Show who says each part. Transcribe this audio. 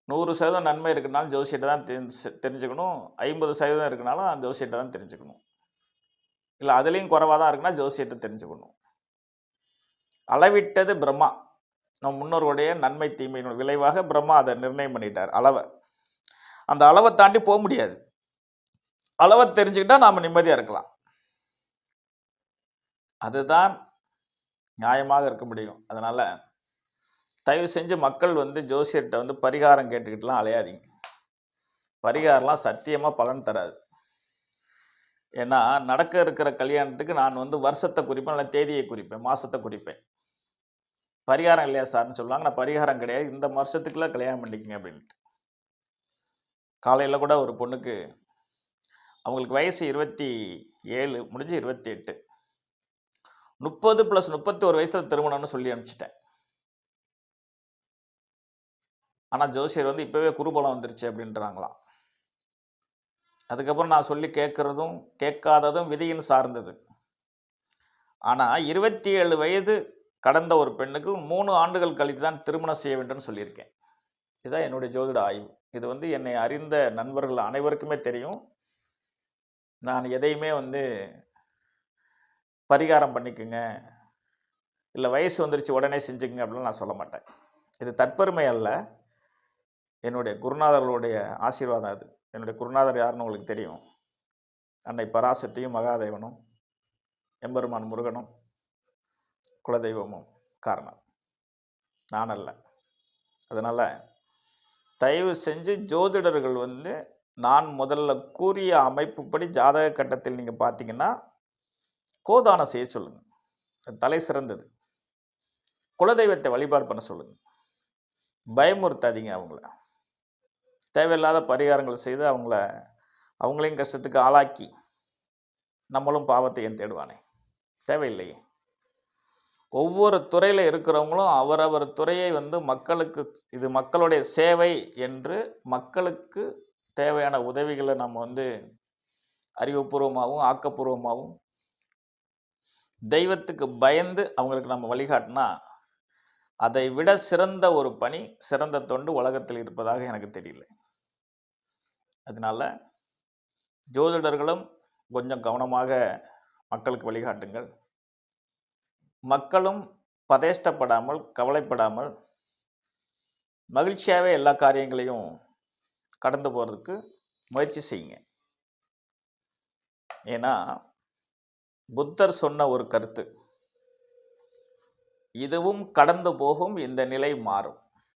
Speaker 1: 100% நன்மை இருக்குனாலும் ஜோசியத்தை தான் தெரிஞ்சுக்கணும். 50% இருக்குனாலும் ஜோசியத்தை தான் தெரிஞ்சுக்கணும். இல்ல அதுலயும் குறைவா தான் இருக்குன்னா ஜோசியத்தை தெரிஞ்சுக்கணும். அளவிட்டது பிரம்மா. நம் முன்னோர்களுடைய நன்மை தீமையின் விளைவாக பிரம்மா அதை நிர்ணயம் பண்ணிட்டார் அளவை. அந்த அளவை தாண்டி போக முடியாது. அளவை தெரிஞ்சுக்கிட்டா நாம நிம்மதியா இருக்கலாம். அதுதான் நியாயமாக இருக்க முடியும். அதனால தயவு செஞ்சு மக்கள் ஜோசியர்கிட்ட பரிகாரம் கேட்டுக்கிட்டுலாம் அலையாதீங்க. பரிகாரம்லாம் சத்தியமா பலன் தராது. ஏன்னா நடக்க இருக்கிற கல்யாணத்துக்கு நான் வருஷத்தை குறிப்பேன், இல்லை தேதியை குறிப்பேன், மாசத்தை குறிப்பேன். பரிகாரம் இல்லையா சார்னு சொல்லுவாங்க. நான் பரிகாரம் கிடையாது, இந்த வருஷத்துக்குள்ள கல்யாணம் பண்ணிக்கங்க அப்படின்ட்டு. காலையில் கூட ஒரு பொண்ணுக்கு அவங்களுக்கு வயசு 27 முடிஞ்சு 28, 30 + 31 வயசுல திருமணம்னு சொல்லி அனுப்பிச்சிட்டேன். ஆனால் ஜோசியர் இப்போவே குருபலம் வந்துருச்சு அப்படின்றாங்களாம். அதுக்கப்புறம் நான் சொல்லி கேட்குறதும் கேட்காததும் விதியின் சார்ந்தது. ஆனால் 27 வயது கடந்த ஒரு பெண்ணுக்கு 3 ஆண்டுகள் கழித்து தான் திருமணம் செய்ய வேண்டும்னு சொல்லியிருக்கேன். இதுதான் என்னுடைய ஜோதிட ஆய்வு. இது என்னை அறிந்த நண்பர்கள் அனைவருக்குமே தெரியும். நான் எதையுமே பரிகாரம் பண்ணிக்குங்க, இல்லை வயசு வந்துருச்சு உடனே செஞ்சுக்குங்க அப்படின்னு நான் சொல்ல மாட்டேன். இது தற்பெருமை அல்ல, என்னுடைய குருநாதர்களுடைய ஆசீர்வாதம். அது என்னுடைய குருநாதர் யாருன்னு உங்களுக்கு தெரியும். அன்னை பராசக்தியும் மகாதேவனும் எம்பெருமான் முருகனும் குலதெய்வமும் காரணம், நான் அல்ல. அதனால் தயவு செஞ்சு ஜோதிடர்கள் நான் முதல்ல கூறிய அமைப்புப்படி ஜாதக கட்டத்தில் நீங்கள் பார்த்தீங்கன்னா கோதானம் செய்ய சொல்லுங்கள். தலை சிறந்தது. குலதெய்வத்தை வழிபாடு பண்ண சொல்லுங்கள். பயமுறுத்தாதீங்க அவங்கள. தேவையில்லாத பரிகாரங்கள் செய்து அவங்களையும் கஷ்டத்துக்கு ஆளாக்கி நம்மளும் பாவத்தை ஏன் தேடுவானே? தேவையில்லையே. ஒவ்வொரு துறையில் இருக்கிறவங்களும் அவரவர் துறையை மக்களுக்கு இது மக்களுடைய சேவை என்று மக்களுக்கு தேவையான உதவிகளை நம்ம அறிவுபூர்வமாகவும் ஆக்கப்பூர்வமாகவும் தெய்வத்துக்கு பயந்து அவங்களுக்கு நம்ம வழிகாட்டினா அதை விட சிறந்த ஒரு பணி, சிறந்த தொண்டு உலகத்தில் இருப்பதாக எனக்கு தெரியல. அதனால ஜோதிடர்களும் கொஞ்சம் கவனமாக மக்களுக்கு வழிகாட்டுங்கள். மக்களும் பதேஷ்டப்படாமல், கவலைப்படாமல் மகிழ்ச்சியாகவே எல்லா காரியங்களையும் கடந்து போகிறதுக்கு முயற்சி செய்யுங்க. ஏன்னா புத்தர் சொன்ன ஒரு கருத்து, இதுவும் கடந்து போகும், இந்த நிலை மாறும்.